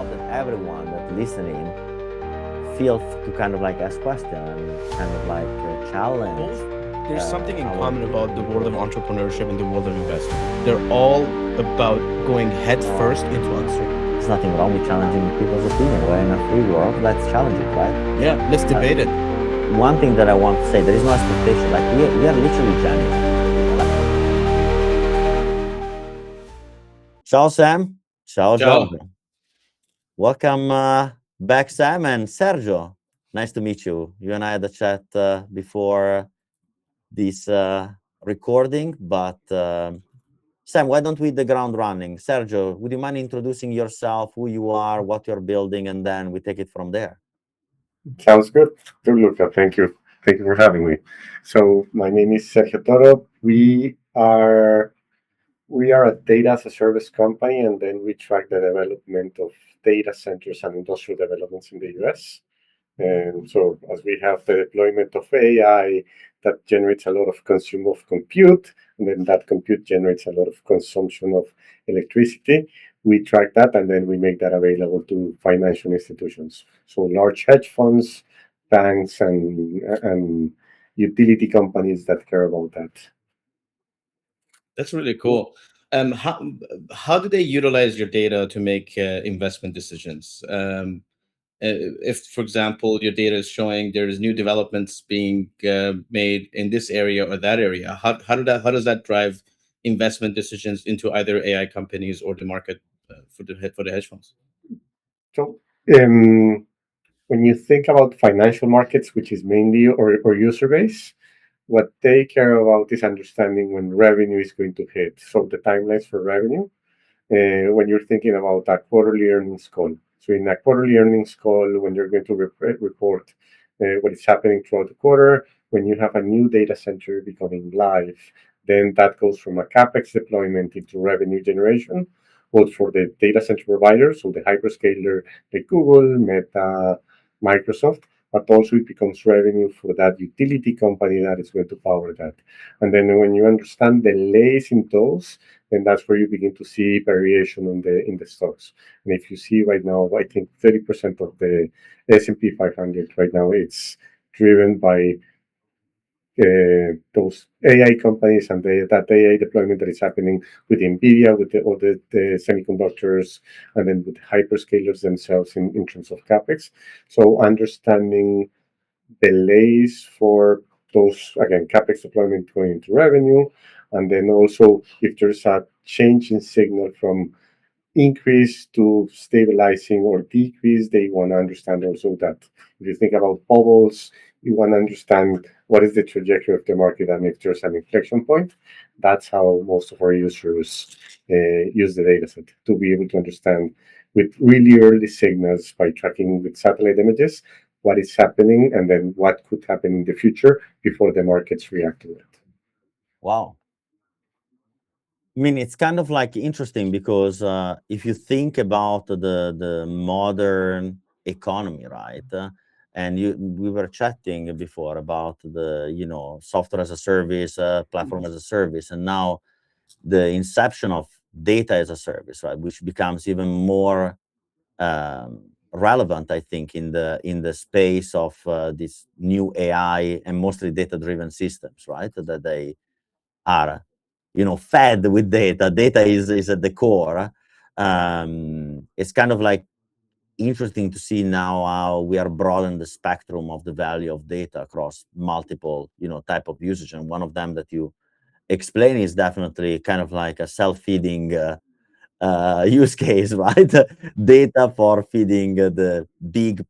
that everyone that's listening feel to kind of like ask questions and kind of like challenge There's something in our common view. about the world of entrepreneurship and the world of investment. They're all about going head first into uncertainty. There's nothing wrong with challenging people's opinion. We're in a free world. Let's challenge it, right? Yeah, let's debate it. One thing that I want to say, there is no expectation. Like we are literally genuine. Ciao, Sam. Ciao, Ciao. Giorgio. Welcome back, Sam and Sergio. Nice to meet you. You and I had a chat before this recording, but Sam, why don't we hit the ground running? Sergio, would you mind introducing yourself, who you are, what you're building, and then we take it from there? Sounds good. Good, Luca. Thank you. Thank you for having me. So my name is Sergio Toro. We are a data as a service company, and then we track the development of data centers and industrial developments in the US. And so as we have the deployment of AI that generates a lot of consume of compute, and then that compute generates a lot of consumption of electricity, we track that and then we make that available to financial institutions. So large hedge funds, banks, and utility companies that care about that. That's really cool. How do they utilize your data to make investment decisions? If, for example, your data is showing there is new developments being made in this area or that area, how does that drive investment decisions into either AI companies or the market for the hedge funds? So when you think about financial markets, which is mainly or user base, what they care about is understanding when revenue is going to hit. So the timelines for revenue, when you're thinking about a quarterly earnings call. So in a quarterly earnings call, when you're going to report what is happening throughout the quarter, when you have a new data center becoming live, then that goes from a capex deployment into revenue generation, both for the data center providers, so the hyperscaler like Google, Meta, Microsoft, but also it becomes revenue for that utility company that is going to power that. And then when you understand the delays in those, then that's where you begin to see variation in the stocks. And if you see right now, I think 30% of the S&P 500 right now, it's driven by those AI companies and that AI deployment that is happening with NVIDIA, with all the semiconductors, and then with hyperscalers themselves in terms of capex. So understanding delays for those, again, capex deployment going into revenue, and then also if there's a change in signal from increase to stabilizing or decrease, they want to understand also that if you think about bubbles, you want to understand what is the trajectory of the market and if there's an inflection point. That's how most of our users use the dataset to be able to understand with really early signals by tracking with satellite images what is happening and then what could happen in the future before the markets react to it. Wow. I mean, it's kind of like interesting because if you think about the modern economy, right? And we were chatting before about the software as a service, platform as a service, and now the inception of data as a service, right? Which becomes even more relevant, I think, in the space of this new AI and mostly data-driven systems, right? That they are fed with data. Data is at the core. It's kind of like interesting to see now how we are broadening the spectrum of the value of data across multiple type of usage, and one of them that you explain is definitely kind of like a self-feeding use case, right? Data for feeding the big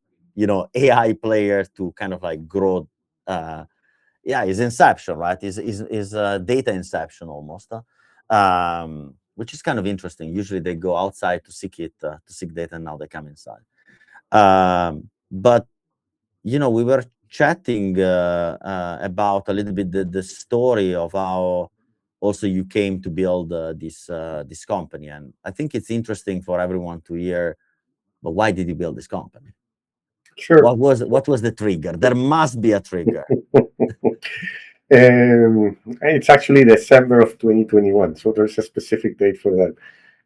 AI players to kind of like grow. Yeah, is inception, right? Is data inception almost, which is kind of interesting. Usually they go outside to seek data, and now they come inside. But we were chatting about a little bit the story of how also you came to build this company, and I think it's interesting for everyone to hear. But why did you build this company? Sure. What was the trigger? There must be a trigger. It's actually December of 2021, so there's a specific date for that.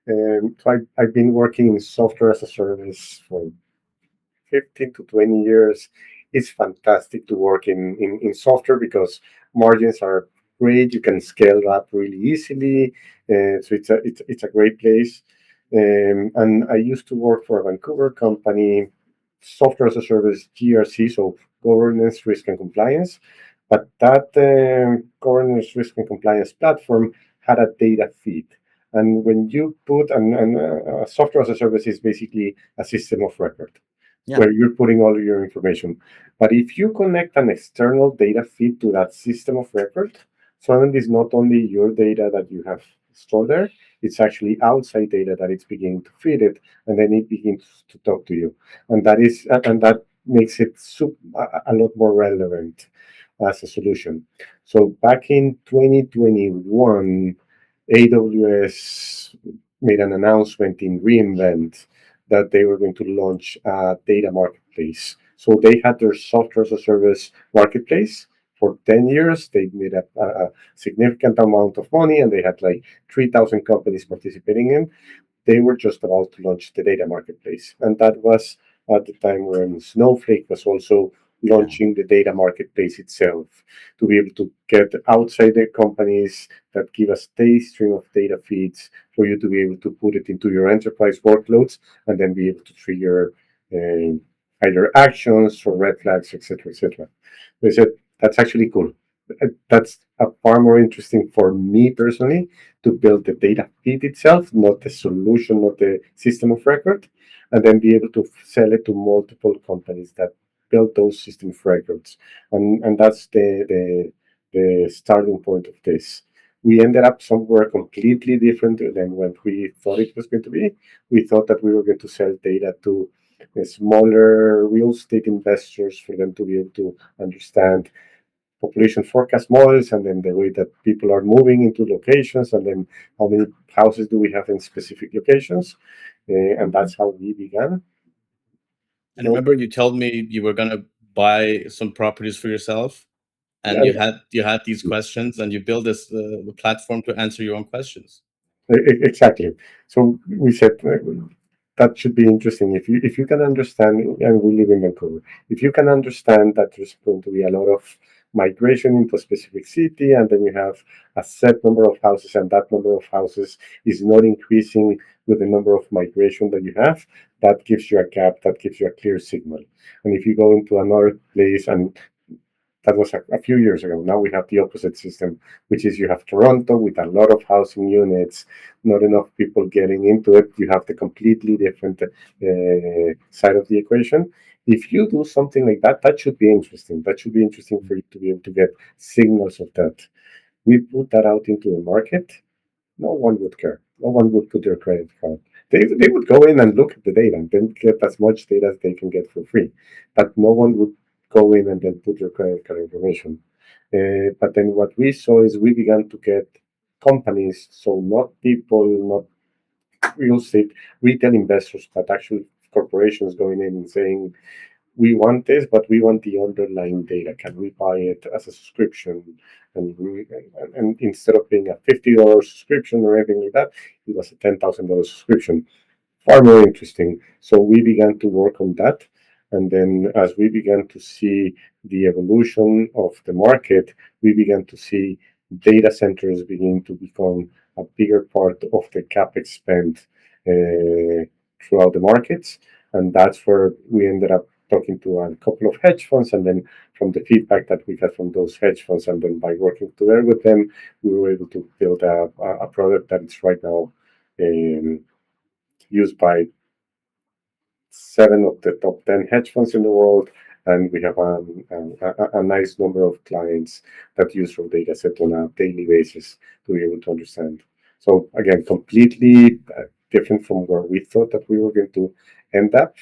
So I've been working in software as a service for 15 to 20 years. It's fantastic to work in software because margins are great. You can scale up really easily. So it's a great place. And I used to work for a Vancouver company, software as a service, GRC, so governance, risk, and compliance. But that governance, risk, and compliance platform had a data feed. And when you put software as a service is basically a system of record Yeah. where you're putting all your information. But if you connect an external data feed to that system of record, suddenly it's not only your data that you have stored there, it's actually outside data that it's beginning to feed it, and then it begins to talk to you. And that makes it a lot more relevant as a solution. So back in 2021, AWS made an announcement in reInvent that they were going to launch a data marketplace. So they had their software as a service marketplace for 10 years. They made a significant amount of money, and they had like 3,000 companies participating in. They were just about to launch the data marketplace. And that was at the time when Snowflake was also launching the data marketplace itself to be able to get outside the companies that give a steady stream of data feeds for you to be able to put it into your enterprise workloads and then be able to trigger either actions or red flags, etc., etc. They said that's actually cool. That's a far more interesting for me personally to build the data feed itself, not the solution, not the system of record, and then be able to sell it to multiple companies that build those system of records. And that's the starting point of this. We ended up somewhere completely different than what we thought it was going to be. We thought that we were going to sell data to smaller real estate investors for them to be able to understand population forecast models and then the way that people are moving into locations and then how many houses do we have in specific locations. And that's how we began. And remember, you told me you were gonna buy some properties for yourself, and Yeah, you had these questions, and you built this platform to answer your own questions. exactly. So we said that should be interesting. If you can understand, and we live in Vancouver, if you can understand that there's going to be a lot of migration into a specific city, and then you have a set number of houses, and that number of houses is not increasing with the number of migration that you have, that gives you a gap, that gives you a clear signal. And if you go into another place and that was a few years ago. Now we have the opposite system, which is you have Toronto with a lot of housing units, not enough people getting into it. You have the completely different side of the equation. If you do something like that, that should be interesting. That should be interesting for you to be able to get signals of that. We put that out into the market. No one would care. No one would put their credit card. They would go in and look at the data and then get as much data as they can get for free. But no one would go in and then put your credit card information. But then what we saw is we began to get companies, so not people, not real estate, retail investors, but actually corporations going in and saying, we want this, but we want the underlying data. Can we buy it as a subscription? And instead of being a $50 subscription or anything like that, it was a $10,000 subscription. Far more interesting. So we began to work on that. And then as we began to see the evolution of the market, we began to see data centers begin to become a bigger part of the capex spend throughout the markets. And that's where we ended up talking to a couple of hedge funds, and then from the feedback that we had from those hedge funds, and then by working together with them, we were able to build a product that is right now used by 7 of the top 10 hedge funds in the world, and we have a nice number of clients that use our data set on a daily basis to be able to understand. So again, completely different from where we thought that we were going to end up,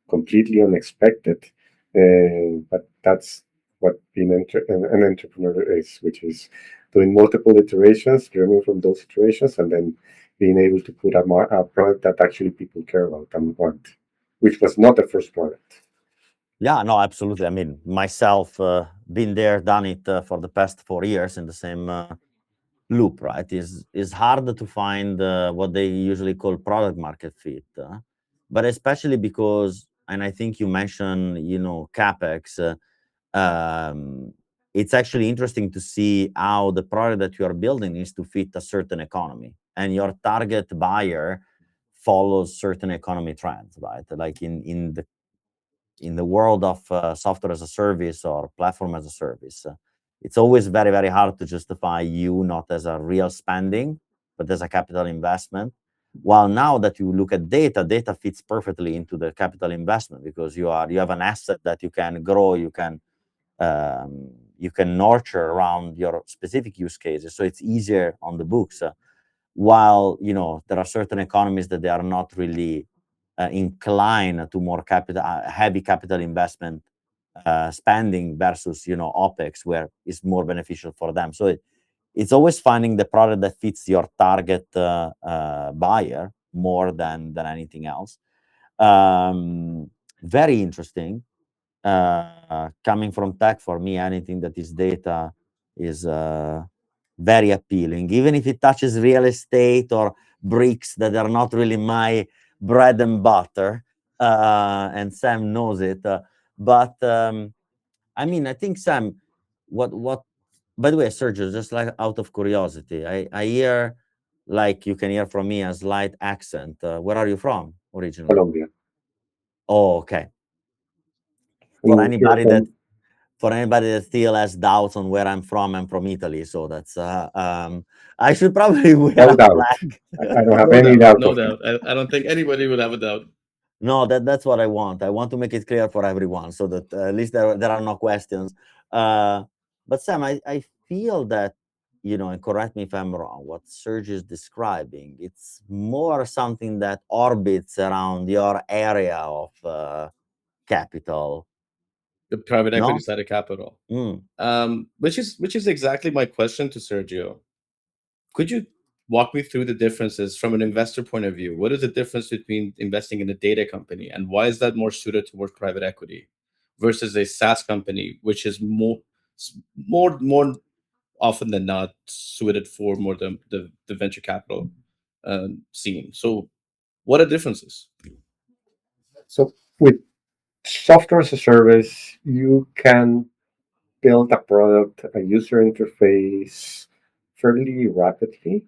completely unexpected, but that's what being an entrepreneur is, which is doing multiple iterations, learning from those iterations, and then being able to put a product that actually people care about and want, which was not the first product. Yeah, no, absolutely. I mean, myself, been there, done it for the past 4 years in the loop, right? Is hard to find what they usually call product market fit, but especially because, and I think you mentioned, capex. Um, it's actually interesting to see how the product that you are building needs to fit a certain economy, and your target buyer follows certain economy trends, right? Like in the world of software as a service or platform as a service, it's always very, very hard to justify you not as a real spending, but as a capital investment. While now that you look at data fits perfectly into the capital investment because you have an asset that you can grow, you can nurture around your specific use cases, so it's easier on the books. While there are certain economies that they are not really inclined to more heavy capital investment spending versus OpEx, where it's more beneficial for them. So it's always finding the product that fits your target buyer more than anything else. Very interesting. Coming from tech, for me, anything that is data is very appealing, even if it touches real estate or bricks that are not really my bread and butter. And Sam knows it. But I mean, I think Sam, what? By the way, Sergio, just like out of curiosity, I hear, like you can hear from me, a slight accent. Where are you from originally? Colombia. Oh, okay. For And you're anybody that from for anybody that still has doubts on where I'm from Italy. So that's I should probably wear no a doubt. flag. I don't have No any doubt, doubt no of it. doubt. I don't think anybody would have a doubt. No, that's what I want. I want to make it clear for everyone so that at least there are no questions. But Sam, I feel that, and correct me if I'm wrong, what Serge is describing, it's more something that orbits around your area of capital, The private equity no? side of capital, Mm. which is exactly my question to Sergio. Could you walk me through the differences from an investor point of view? What is the difference between investing in a data company, and why is that more suited towards private equity versus a SaaS company, which is more often than not suited for more the venture capital scene? So, what are differences? So with software as a service, you can build a product, a user interface fairly rapidly.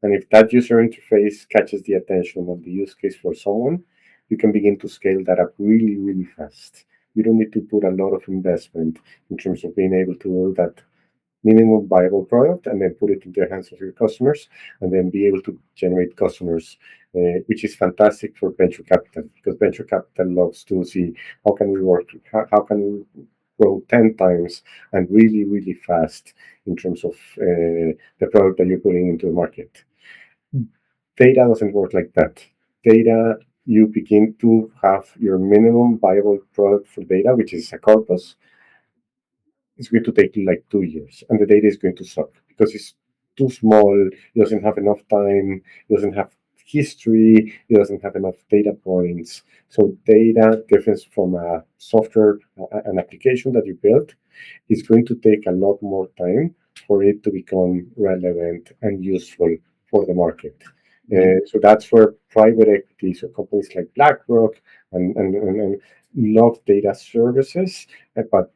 And if that user interface catches the attention of the use case for someone, you can begin to scale that up really, really fast. You don't need to put a lot of investment in terms of being able to build that minimum viable product and then put it into the hands of your customers and then be able to generate customers, which is fantastic for venture capital because venture capital loves to see how can we work, how can we grow 10 times and really, really fast in terms of the product that you're putting into the market. Data doesn't work like that. Data, you begin to have your minimum viable product for data, which is a corpus. It's going to take you like 2 years, and the data is going to suck because it's too small. It doesn't have enough time. It doesn't have history. It doesn't have enough data points. So data, difference from a software, an application that you built, is going to take a lot more time for it to become relevant and useful for the market. So that's where private equity, so companies like BlackRock and love data services, but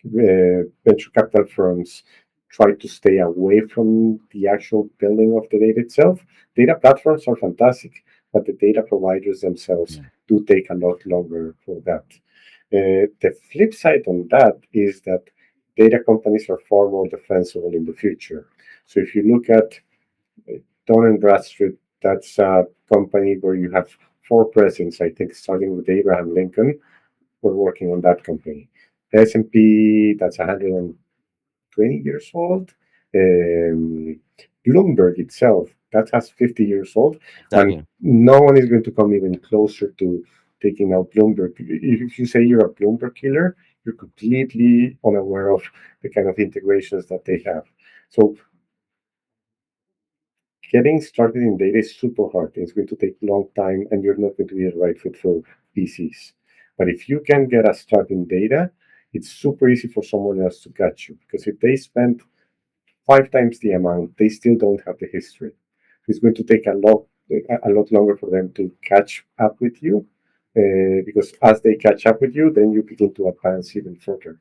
venture capital firms try to stay away from the actual building of the data itself. Data platforms are fantastic, but the data providers themselves Yeah. do take a lot longer for that. The flip side on that is that data companies are far more defensible in the future. So if you look at Dun and Bradstreet, that's a company where you have four presidents, I think, starting with Abraham Lincoln, were working on that company. S&P, that's 120 years old. Bloomberg itself, that has 50 years old, and Exactly. no one is going to come even closer to taking out Bloomberg. If you say you're a Bloomberg killer, you're completely unaware of the kind of integrations that they have. So getting started in data is super hard. It's going to take a long time, and you're not going to be the right fit for VCs. But if you can get a start in data, it's super easy for someone else to catch you because if they spend 5 times the amount, they still don't have the history. It's going to take a lot longer for them to catch up with you, because as they catch up with you, then you begin to advance even further.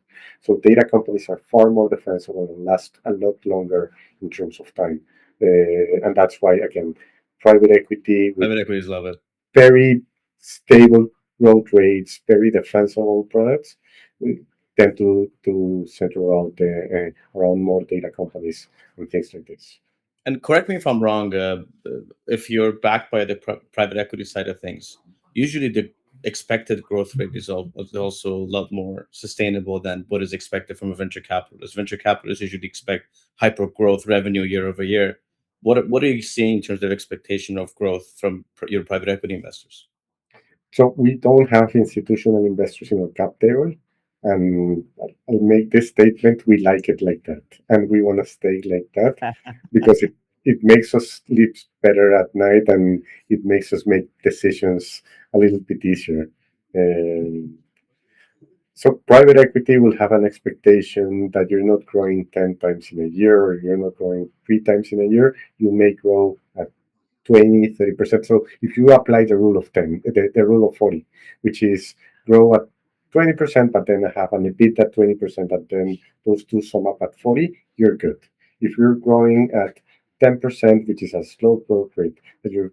So data companies are far more defensible and last a lot longer in terms of time. And that's why, again, private equity with Private equities love it. very stable growth rates, very defensible products, we tend to center around more data companies and things like this. And correct me if I'm wrong, if you're backed by the private equity side of things, usually the expected growth rate is also a lot more sustainable than what is expected from a venture capitalist. Venture capitalists usually expect hyper growth revenue year over year. What are you seeing in terms of expectation of growth from your private equity investors? So we don't have institutional investors in our cap table. And I'll make this statement: we like it like that, and we want to stay like that because it makes us sleep better at night, and it makes us make decisions a little bit easier. Um, So private equity will have an expectation that you're not growing 10 times in a year, or you're not growing 3 times in a year. You may grow at 20, 30%. So if you apply the rule of 10, the rule of 40, which is grow at 20%, but then have an EBITDA at 20%, and then those two sum up at 40, you're good. If you're growing at 10%, which is a slow growth rate, that your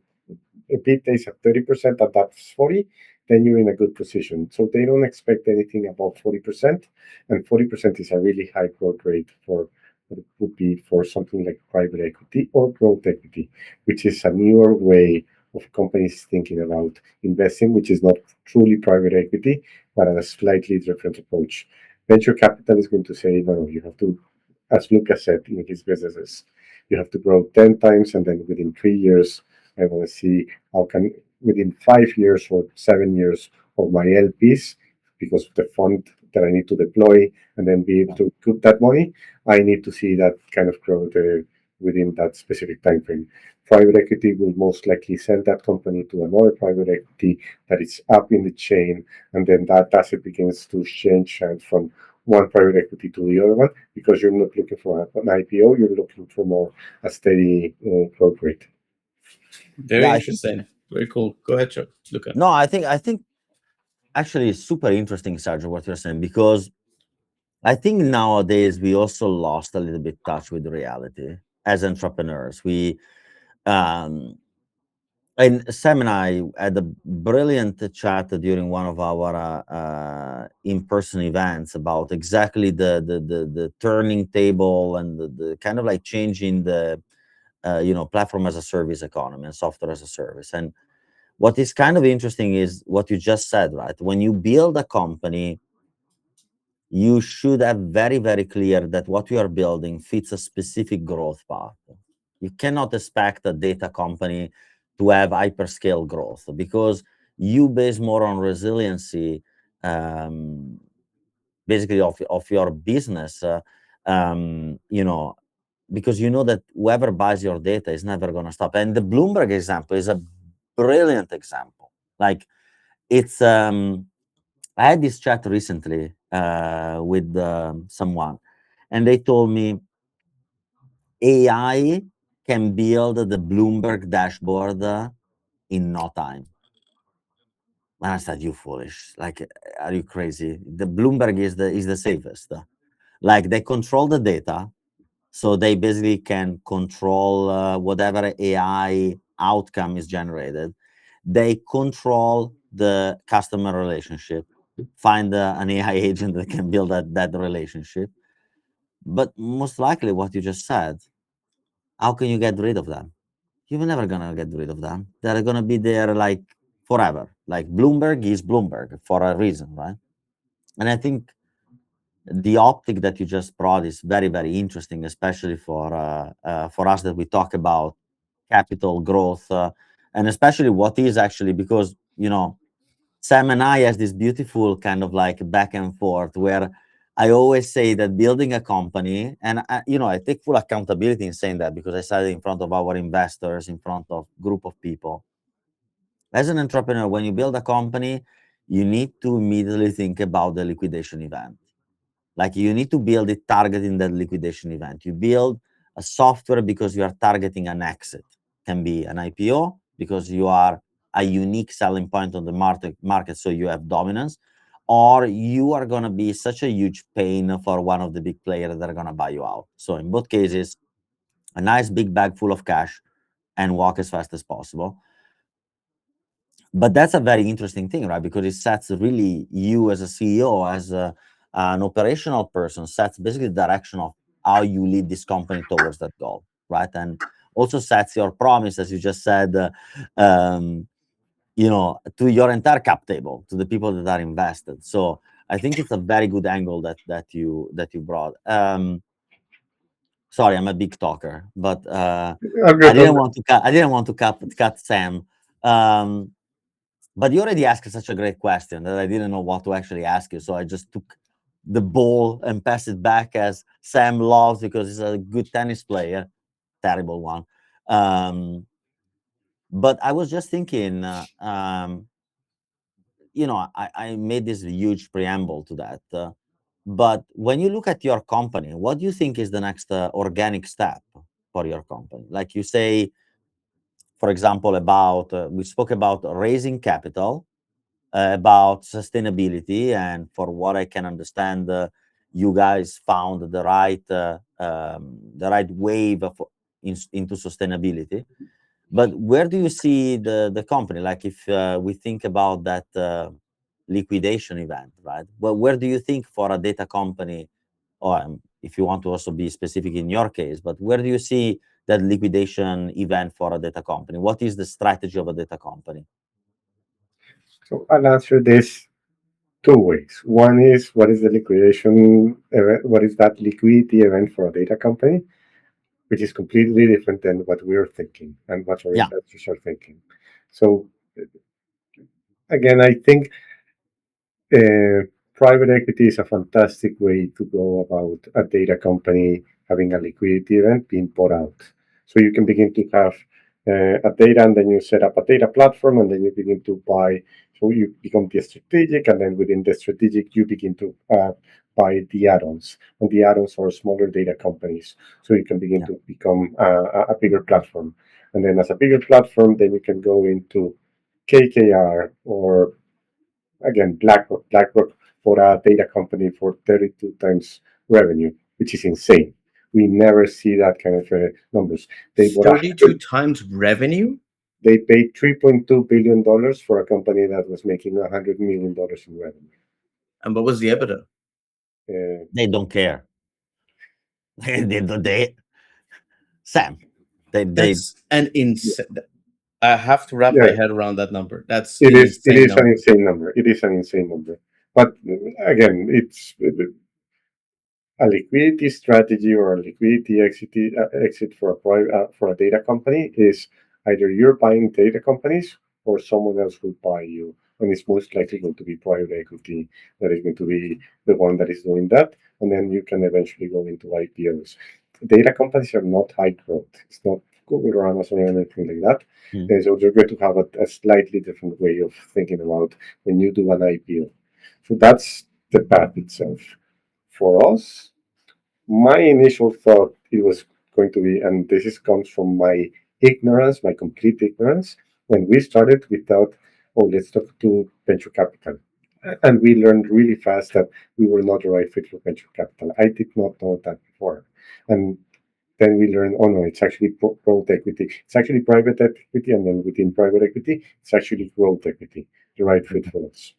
EBITDA is at 30% and that's 40, then you're in a good position. So they don't expect anything above 40%, and 40% is a really high growth rate for what it would be for something like private equity or growth equity, which is a newer way of companies thinking about investing, which is not truly private equity, but a slightly different approach. Venture capital is going to say, no, you have to, as Lucas said in his businesses, you have to grow 10 times, and then within 3 years, I want to see how can within 5 years or 7 years of my LPs, because of the fund that I need to deploy and then be able to put that money, I need to see that kind of growth within that specific time frame. Private equity will most likely sell that company to another private equity that is up in the chain, and then that asset begins to change hands from one private equity to the other one, because you're not looking for an IPO, you're looking for more a steady growth rate. Very Yeah, I think interesting. Very cool. Go ahead, Luca. no, I think actually it's super interesting, Sergio, what you're saying, because I think nowadays we also lost a little bit touch with reality as entrepreneurs. We um and Sam and I had a brilliant chat during one of our in-person events about exactly the turning table and the kind of like changing the platform as a service economy and software as a service. And what is kind of interesting is what you just said, right? When you build a company, you should have very, very clear that what you are building fits a specific growth path. You cannot expect a data company to have hyperscale growth, because you base more on resiliency, um, basically of your business, because you know that whoever buys your data is never going to stop. And the Bloomberg example is a brilliant example. Like, it's I had this chat recently with someone, and they told me AI can build the Bloomberg dashboard in no time. And I said, "You foolish! Like, are you crazy? The Bloomberg is the safest. Like, they control the data, so they basically can control whatever AI outcome is generated. They control the customer relationship, find an AI agent that can build that relationship. But most likely, what you just said, how can you get rid of them? You're never gonna get rid of them. They're gonna be there like forever. Like, Bloomberg is Bloomberg for a reason, right? And I think the optic that you just brought is very, very interesting, especially for us that we talk about capital growth, and especially what is actually, because Sam and I has this beautiful kind of like back and forth where I always say that building a company, and I take full accountability in saying that, because I said it in front of our investors, in front of group of people. As an entrepreneur, when you build a company, you need to immediately think about the liquidation event. Like, you need to build it targeting that liquidation event. You build a software because you are targeting an exit. Can be an IPO because you are a unique selling point on the market, so you have dominance, or you are going to be such a huge pain for one of the big players that are going to buy you out. So in both cases, a nice big bag full of cash and walk as fast as possible. But that's a very interesting thing, right? Because it sets really you as a CEO, as an operational person, sets basically the direction of how you lead this company towards that goal, right? And also sets your promise, as you just said, to your entire cap table, to the people that are invested. So I think it's a very good angle that you brought. Sorry, I'm a big talker, but I didn't want to cut Sam. But you already asked such a great question that I didn't know what to actually ask you. So I just took the ball and passed it back, as Sam loves, because he's a good tennis player. Terrible one. But I was just thinking, I made this huge preamble to that. But when you look at your company, what do you think is the next organic step for your company? Like you say, for example, we spoke about raising capital, about sustainability, and for what I can understand, you guys found the right wave into sustainability. But where do you see the company? Like if we think about that liquidation event, right? Well, where do you think for a data company, or if you want to also be specific in your case, but where do you see that liquidation event for a data company? What is the strategy of a data company? So I'll answer this two ways. One is, what is the liquidation event? What is that liquidity event for a data company? Which is completely different than what we're thinking and what our Yeah. investors are thinking. So again, I think private equity is a fantastic way to go about a data company having a liquidity event being bought out. So you can begin to have a data, and then you set up a data platform, and then you begin to buy. So you become the strategic, and then within the strategic, you begin to buy the add-ons. And the add-ons are smaller data companies. So you can begin to become a bigger platform. And then as a bigger platform, then you can go into KKR or again, BlackRock for a data company for 32 times revenue, which is insane. We never see that kind of numbers. They bought 32 times revenue? They paid $3.2 billion for a company that was making $100 million in revenue. And what was the EBITDA? They don't care. Sam, That's an insane. I have to wrap my head around that number. That's it is number. an insane number. It is an insane number. But again, it's a liquidity strategy or a liquidity exit for a data company is either you're buying data companies or someone else will buy you, and it's most likely going to be private equity that is going to be the one that is doing that, and then you can eventually go into IPOs. Data companies are not high growth. It's not Google or Amazon or anything like that. So they're going to have a slightly different way of thinking about when you do an IPO. So that's the path itself. For us, my initial thought it was going to be, and comes from my ignorance, my complete ignorance. When we started, we thought, oh, let's talk to venture capital. And we learned really fast that we were not the right fit for venture capital. I did not know that before. And then we learned, oh no, it's actually growth equity. It's actually private equity, and then within private equity, it's actually growth equity, the right fit for us.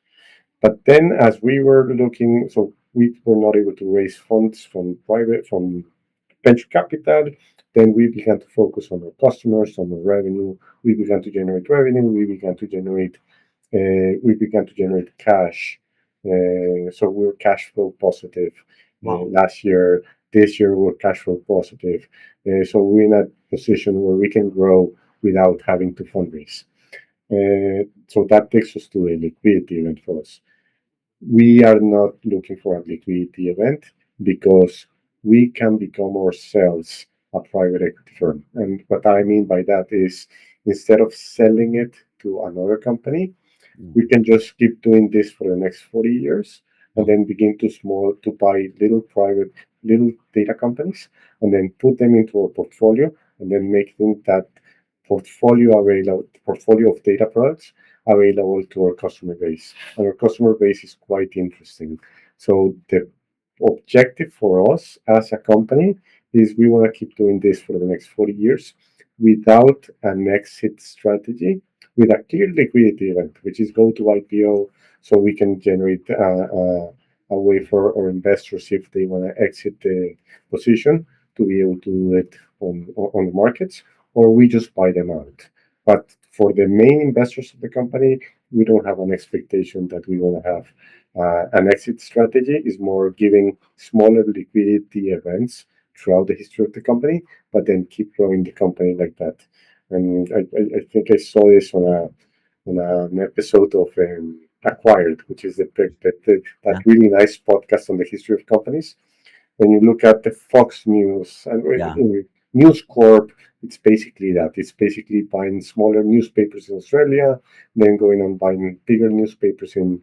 But then, as we were looking, so we were not able to raise funds from venture capital. Then we began to focus on our customers, on the revenue. We began to generate revenue. We began to generate cash. So we were cash flow positive last year. This year we're cash flow positive. So we're in a position where we can grow without having to fundraise. So that takes us to a liquidity event for us. We are not looking for a liquidity event because we can become ourselves a private equity firm. And what I mean by that is, instead of selling it to another company, we can just keep doing this for the next 40 years and then begin to buy little data companies and then put them into our portfolio and then make them that portfolio of data products available to our customer base. And our customer base is quite interesting. So the objective for us as a company is we want to keep doing this for the next 40 years without an exit strategy, with a clear liquidity event, which is go to IPO, so we can generate a way for our investors, if they want to exit the position, to be able to do it on the markets, or we just buy them out. But for the main investors of the company, we don't have an expectation that we want to have an exit strategy. Is more giving smaller liquidity events throughout the history of the company, but then keep growing the company like that. And I think I saw this on an episode of Acquired, which is that really nice podcast on the history of companies. When you look at the Fox News and News Corp, it's basically that. It's basically buying smaller newspapers in Australia, then going and buying bigger newspapers in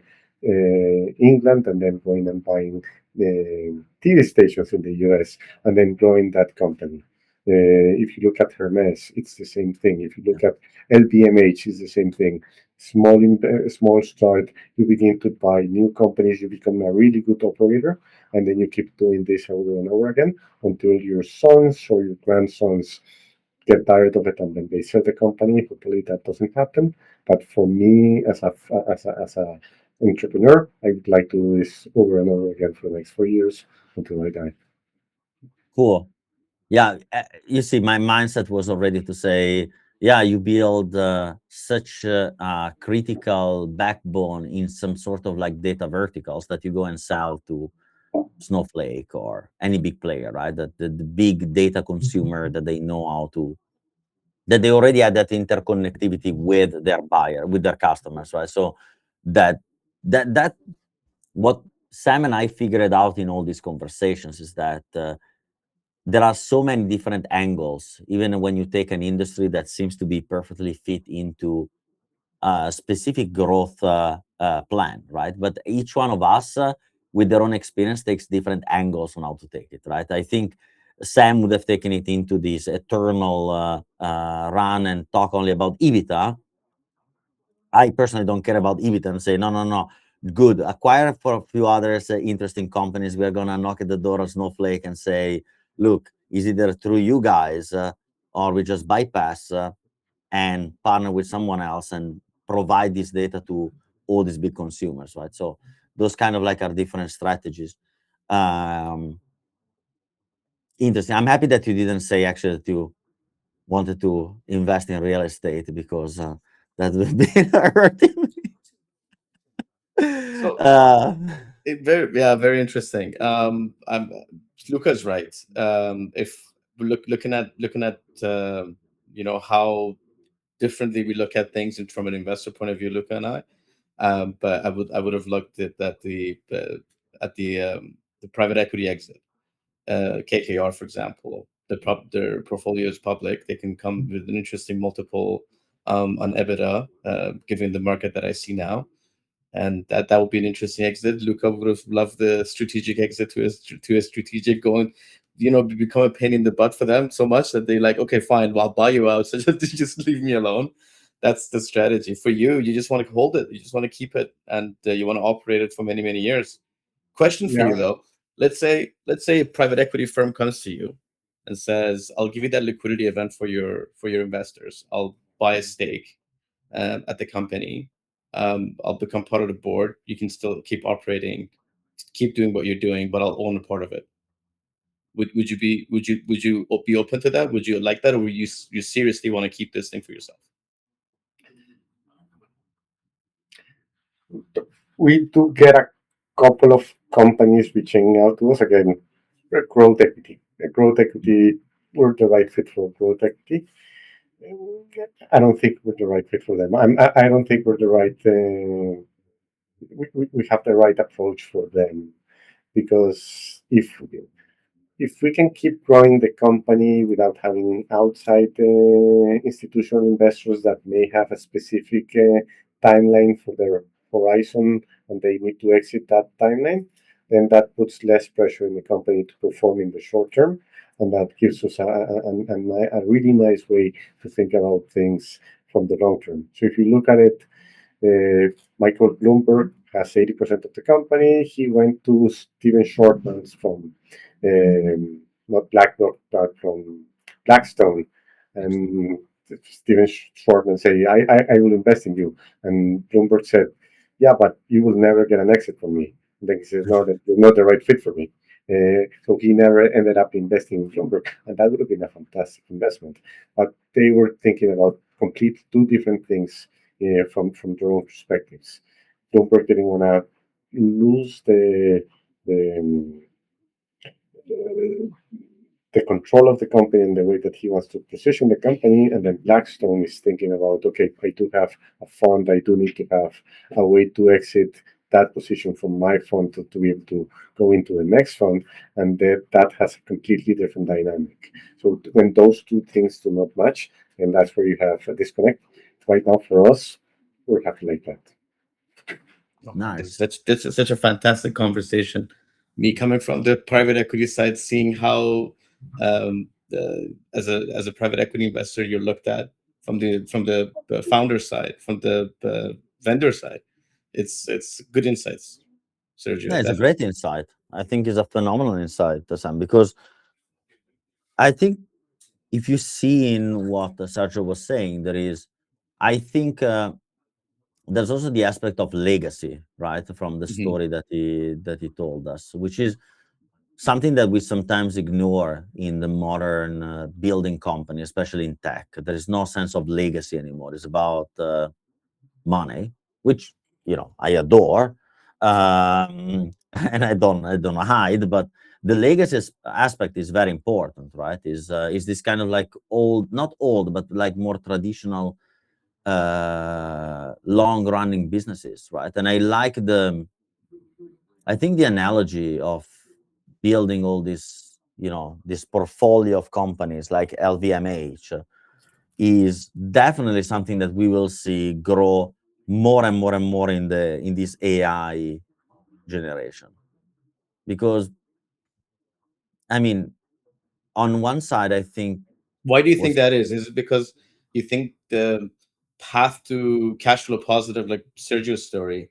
England, and then going and buying TV stations in the US, and then growing that company. If you look at Hermes, it's the same thing. If you look at LVMH, it's the same thing. Small start, you begin to buy new companies, you become a really good operator, and then you keep doing this over and over again until your sons or your grandsons get tired of it and then they sell the company. Hopefully that doesn't happen. But for me, as a entrepreneur, I would like to do this over and over again for the next 4 years until I die. Cool. Yeah, you see, my mindset was already to say, yeah, you build such a critical backbone in some sort of like data verticals that you go and sell to Snowflake or any big player, right? That the big data consumer that they know how to, that they already had that interconnectivity with their buyer, with their customers, right? So that what Sam and I figured out in all these conversations is that there are so many different angles, even when you take an industry that seems to be perfectly fit into a specific growth plan, right? But each one of us, with their own experience, takes different angles on how to take it, right? I think Sam would have taken it into this eternal run and talk only about EBITDA. I personally don't care about EBITDA and say, no, good, acquire for a few others interesting companies. We're going to knock at the door of Snowflake and say, look, is either through you guys or we just bypass and partner with someone else and provide this data to all these big consumers, right? So those kind of like are different strategies. Interesting. I'm happy that you didn't say actually that you wanted to invest in real estate, because that would be hurting me. So very interesting. Luca's right. If we're looking at how differently we look at things from an investor point of view, Luca and I. But I would have looked at the private equity exit. KKR, for example, their portfolio is public. They can come with an interesting multiple on EBITDA, given the market that I see now. And that would be an interesting exit. Luca would have loved the strategic exit to a strategic, going, become a pain in the butt for them so much that they like, okay, fine, well, I'll buy you out, so just leave me alone. That's the strategy. For you, you just want to hold it, you just want to keep it, and you want to operate it for many years. Question for you though: let's say a private equity firm comes to you and says, I'll give you that liquidity event for your investors. I'll buy a stake at the company. I'll become part of the board. You can still keep operating, keep doing what you're doing, but I'll own a part of it. Would you be open to that? Would you like that, or would you seriously want to keep this thing for yourself? We do get a couple of companies reaching out to us again. Growth equity. Growth equity. We're the right fit for growth equity. I don't think we're the right fit for them. I don't think we're the right. We have the right approach for them, because if we can keep growing the company without having outside institutional investors that may have a specific timeline for their horizon and they need to exit that timeline, then that puts less pressure in the company to perform in the short term, and that gives us a really nice way to think about things from the long term. So if you look at it, Michael Bloomberg has 80% of the company. He went to Stephen Shortman's from not BlackRock, but from Blackstone, and Stephen Shortman said, I will invest in you. And Bloomberg said, yeah, but you will never get an exit from me. And then he says, no, that you're not the right fit for me. So he never ended up investing in Bloomberg, and that would have been a fantastic investment. But they were thinking about complete two different things from their own perspectives. Bloomberg didn't want to lose the the control of the company and the way that he wants to position the company. And then Blackstone is thinking about, okay, I do have a fund, I do need to have a way to exit that position from my fund to be able to go into the next fund. And that has a completely different dynamic. So when those two things do not match, and that's where you have a disconnect. Right now for us, we're happy like that. Nice. That's such a fantastic conversation. Me coming from the private equity side, seeing how as a private equity investor, you're looked at from the founder side, from the vendor side. It's good insights, Sergio. Yeah, it's a Definitely. great insight. I think it's a phenomenal insight, Sam, because I think if you see in what Sergio was saying, I think there's also the aspect of legacy, right, from the story that he told us, which is something that we sometimes ignore in the modern building company, especially in tech. There is no sense of legacy anymore. It's about money, which I adore, and I don't hide, but the legacy aspect is very important, right? Is this kind of like not old, but like more traditional, long running businesses, right? And I think the analogy of building all this, this portfolio of companies like LVMH is definitely something that we will see grow more and more and more in this AI generation. Because, I mean, on one side, I think. Why do you think that is? Is it because you think the path to cash flow positive, like Sergio's story,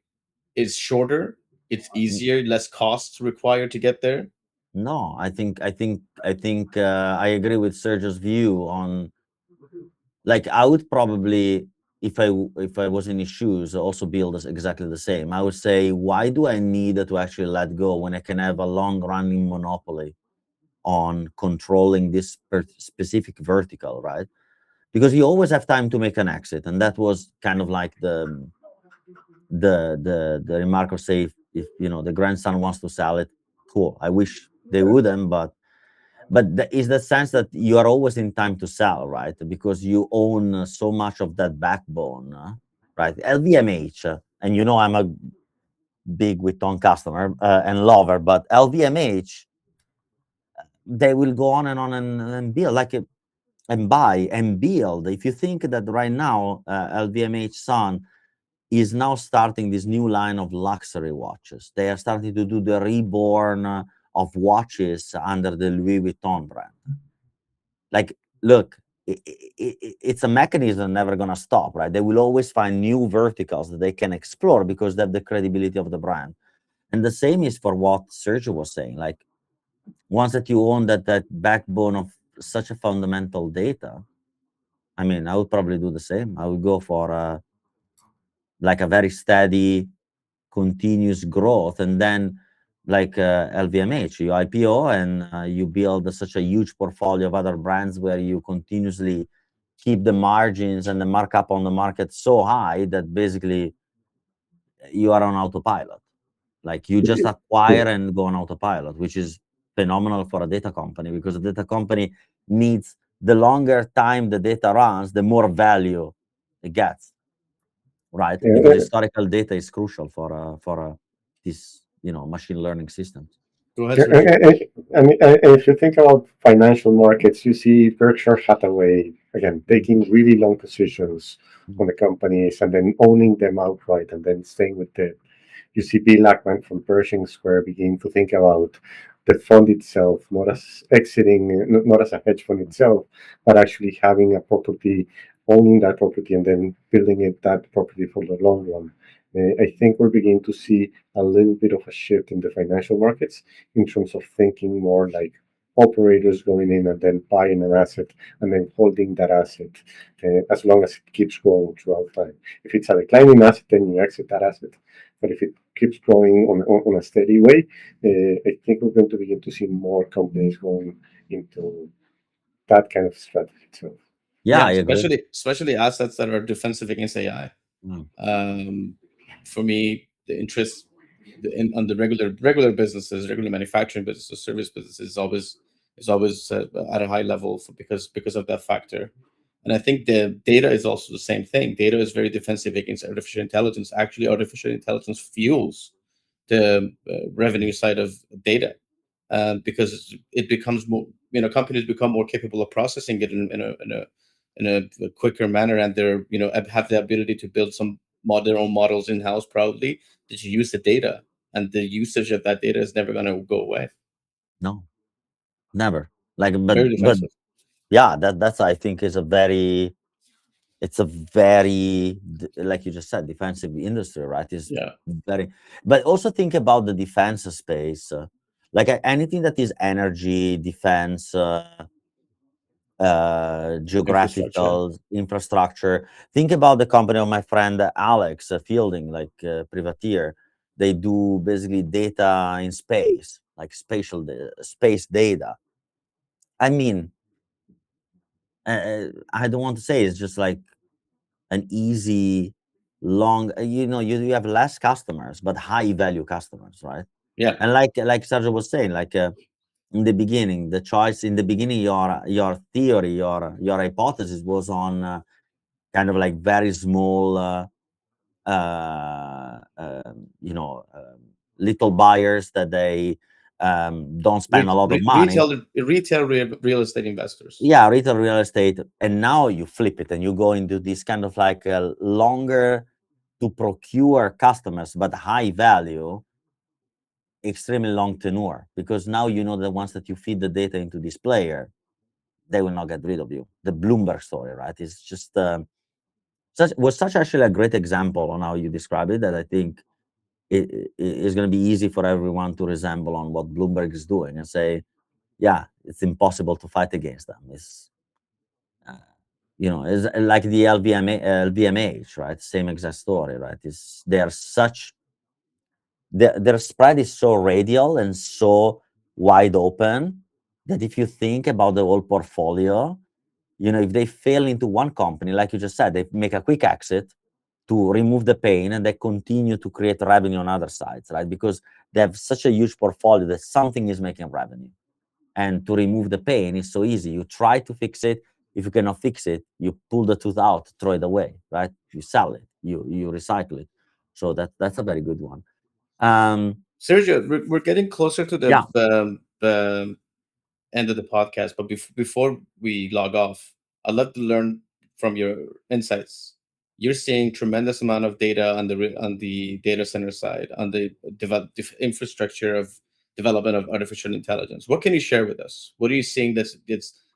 is shorter? It's easier, less costs required to get there? No, I think I agree with Sergio's view on, like, I would probably, if I was in his shoes, also build exactly the same. I would say, why do I need to actually let go when I can have a long running monopoly on controlling this specific vertical, right? Because you always have time to make an exit, and that was kind of like the remark of, say, if the grandson wants to sell it, cool. I wish they wouldn't, but is the sense that you are always in time to sell, right? Because you own so much of that backbone, right? LVMH, and I'm a big Vuitton customer and lover, but LVMH, they will go on and build and buy and build. If you think that right now, LVMH son is now starting this new line of luxury watches. They are starting to do the reborn of watches under the Louis Vuitton brand. Like, look, it's a mechanism never going to stop, right? They will always find new verticals that they can explore because they have the credibility of the brand. And the same is for what Sergio was saying. Like, once that you own that backbone of such a fundamental data, I mean, I would probably do the same. I would go for like a very steady, continuous growth, and then like LVMH, you IPO and you build such a huge portfolio of other brands where you continuously keep the margins and the markup on the market so high that basically you are on autopilot. Like, you just acquire and go on autopilot, which is phenomenal for a data company, because a data company needs, the longer time the data runs, the more value it gets, right? Because historical data is crucial for this, machine learning systems. Go ahead, Sergio. I mean, if you think about financial markets, you see Berkshire Hathaway again taking really long positions on the companies and then owning them outright and then staying with them. You see Bill Ackman from Pershing Square begin to think about the fund itself, not as exiting, not as a hedge fund itself, but actually having a property, owning that property, and then building it that property for the long run. I think we're beginning to see a little bit of a shift in the financial markets in terms of thinking more like operators going in and then buying an asset and then holding that asset as long as it keeps growing throughout time. If it's a declining asset, then you exit that asset. But if it keeps growing on a steady way, I think we're going to begin to see more companies going into that kind of strategy itself. Yeah, Yeah, I agree. especially assets that are defensive against AI. Mm. For me, the interest on the regular businesses, regular manufacturing businesses, service businesses is always at a high level because of that factor. And I think the data is also the same thing. Data is very defensive against artificial intelligence. Actually, artificial intelligence fuels the revenue side of data, because it becomes more, companies become more capable of processing it in a quicker manner, and they're, have the ability to build their own models in house, probably, that you use the data, and the usage of that data is never going to go away. No, never. Like, Very but defensive. yeah, that's I think is a very, it's a very like you just said, defensive industry, right? Is Yeah, very, but also think about the defense space, like anything that is energy, defense, infrastructure. geographical infrastructure. Think about the company of my friend Alex Fielding, like Privateer. They do basically data in space, like space data. I mean, I don't want to say it's just like an easy, long. You have less customers, but high value customers, right? Yeah, And like Sergio was saying, like in the beginning, the choice in the beginning, your theory, your hypothesis was on kind of like very small, little buyers that they don't spend a lot of money. retail real estate investors. Yeah, retail real estate, and now you flip it and you go into this kind of like longer to procure customers, but high value, extremely long tenure, because now you know that once that you feed the data into this player, they will not get rid of you. The Bloomberg story, right? It's just such actually a great example on how you describe it, that I think it is going to be easy for everyone to resemble on what Bloomberg is doing and say, yeah, it's impossible to fight against them. It's uh, it's like the LVMH, right? Same exact story, right? Is they are such their spread is so radial and so wide open that if you think about the whole portfolio, if they fail into one company, like you just said, they make a quick exit to remove the pain, and they continue to create revenue on other sides, right? Because they have such a huge portfolio that something is making revenue. And to remove the pain is so easy. You try to fix it. If you cannot fix it, you pull the tooth out, throw it away, right? You sell it, you recycle it. So that's a very good one. Sergio, we're getting closer to Yeah, the end of the podcast, but before we log off, I'd love to learn from your insights. You're seeing tremendous amount of data on the data center side, on the infrastructure of development of artificial intelligence. What can you share with us? What are you seeing that's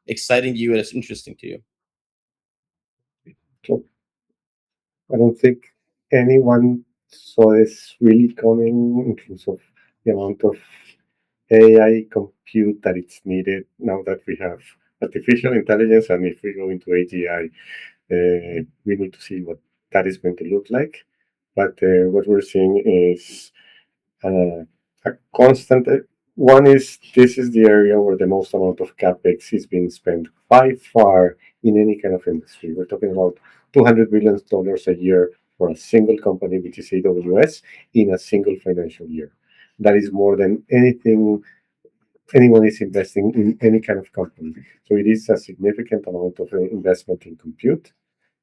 exciting you and that's interesting to you? So I don't think anyone saw this really coming in terms of the amount of AI compute that it's needed now that we have artificial intelligence, and if we go into AGI, we need to see what that is going to look like. But what we're seeing is uh, a constant. One is this is the area where the most amount of capex is being spent by far in any kind of industry. We're talking about $200 billion a year for a single company, which is AWS, in a single financial year. That is more than anything anyone is investing in any kind of company. So it is a significant amount of investment in compute.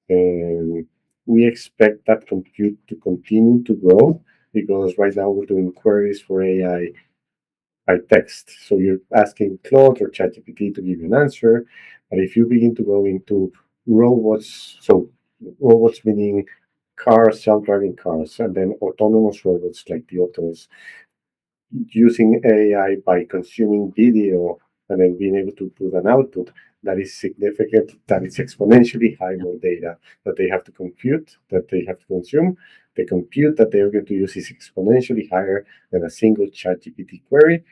And we expect that compute to continue to grow because right now we're doing queries for AI by text. So you're asking Claude or ChatGPT to give you an answer. But if you begin to go into robots, so robots meaning cars, self-driving cars, and then autonomous robots like the autos using AI by consuming video and then being able to put an output that is significant, that is exponentially high more data that they have to compute, that they have to consume. The compute that they are going to use is exponentially higher than a single ChatGPT query.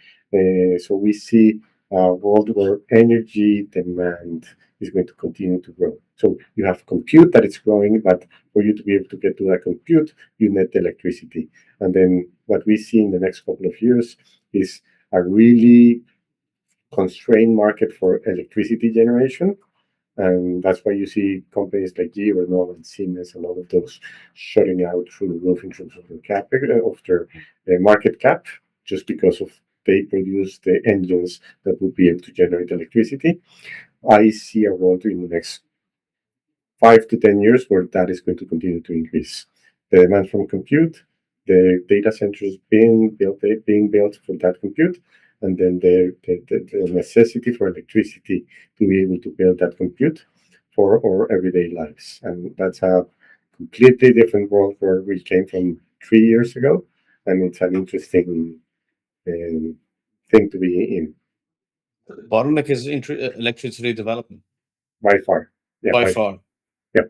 So we see a world where energy demand is going to continue to grow. So you have compute that is growing, but for you to be able to get to that compute, you need electricity. And then what we see in the next couple of years is a really constrained market for electricity generation. And that's why you see companies like GE, Renault, and Siemens, and all of those shutting out through the roof in terms of their market cap, just because of they produce the engines that will be able to generate electricity. I see a world in the next 5 to 10 years where that is going to continue to increase. The demand from compute, the data centers being built for that compute, and then the necessity for electricity to be able to build that compute for our everyday lives. And that's a completely different world where we came from 3 years ago, and it's an interesting thing to be in. Bottleneck is electricity development By far. Yeah, by far. Yeah.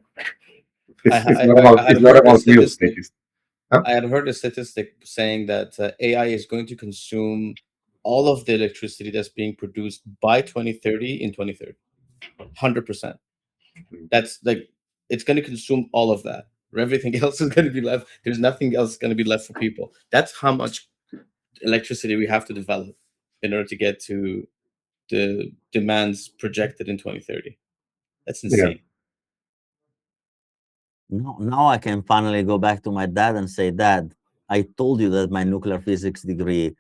I It's not heard a about real statistic. estate. Huh? I had heard a statistic saying that AI is going to consume all of the electricity that's being produced by 2030 in 2030. 100%. That's like, it's going to consume all of that. Everything else is going to be left. There's nothing else going to be left for people. That's how much electricity we have to develop in order to get to the demands projected in 2030. That's Yeah. insane. Now I can finally go back to my dad and say, Dad, I told you that my nuclear physics degree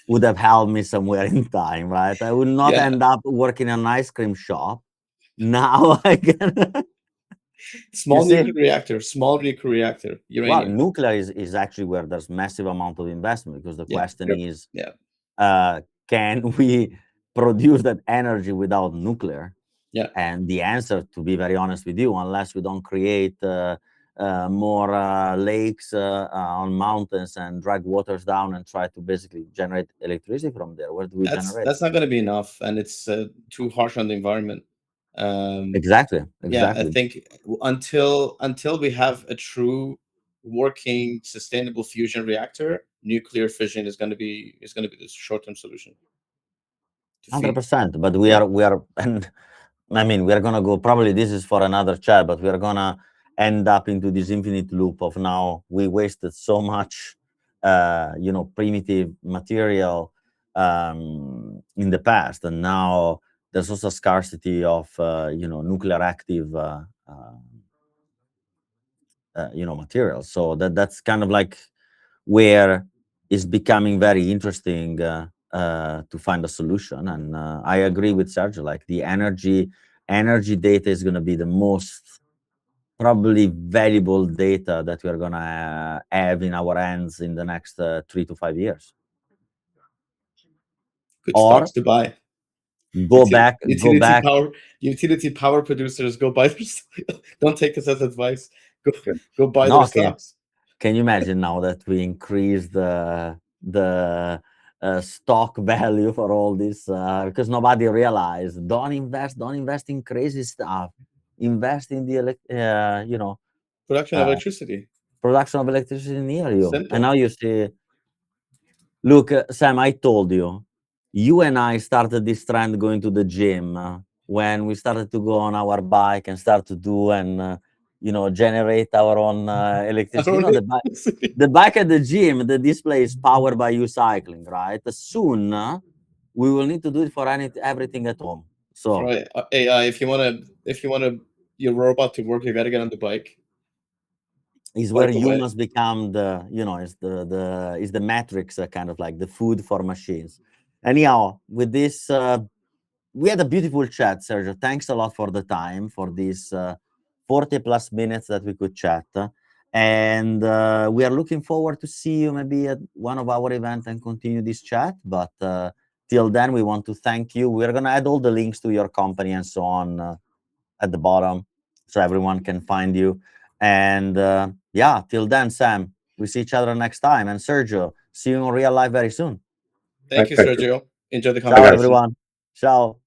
would have helped me somewhere in time, right? I would not Yeah. end up working in an ice cream shop. Now I can. Small see? nuclear reactor, small nuclear reactor, Well, uranium. nuclear is actually where there's massive amount of investment, because the Yeah. question is, Yeah. can we produce that energy without nuclear? Yeah. And the answer, to be very honest with you, unless we don't create more lakes on mountains and drag waters down and try to basically generate electricity from there, where do we generate? That's not going to be enough, and it's too harsh on the environment. Exactly. Yeah, I think until we have a true working sustainable fusion reactor, nuclear fission is going to be the short-term solution. 100%. But we are, and I mean, we are gonna go. Probably this is for another chat, but we are gonna end up into this infinite loop of, now we wasted so much, primitive material in the past, and now there's also scarcity of nuclear active materials. So that's kind of like where it's becoming very interesting to find a solution. And I agree with Sergio, like the energy data is going to be the most probably valuable data that we are going to have in our hands in the next 3 to 5 years. Good stocks to buy. Utility power producers, go buy their don't take us as advice. Go buy their stocks. Can you imagine now that we increase the stock value for all this, because nobody realized, don't invest in crazy stuff, invest in the production of electricity near you. Simple. And now you see, look, Sam, I told you and I started this trend going to the gym when we started to go on our bike and start to do and generate our own electricity. The bike at the gym, the display is powered by you cycling, right? Soon we will need to do it for everything at home. So right. AI, if you wanna your robot to work, you gotta get on the bike. Is where humans become the is the matrix, kind of like the food for machines. Anyhow, with this, we had a beautiful chat, Sergio. Thanks a lot for the time, for these 40 plus minutes that we could chat. And we are looking forward to see you maybe at one of our events and continue this chat. But till then, we want to thank you. We're going to add all the links to your company and so on at the bottom, so everyone can find you. And yeah, till then, Sam, we see each other next time. And Sergio, see you in real life very soon. Thank you, Thank you. Sergio. Enjoy the Ciao, Bye, guys. conversation. everyone. Ciao.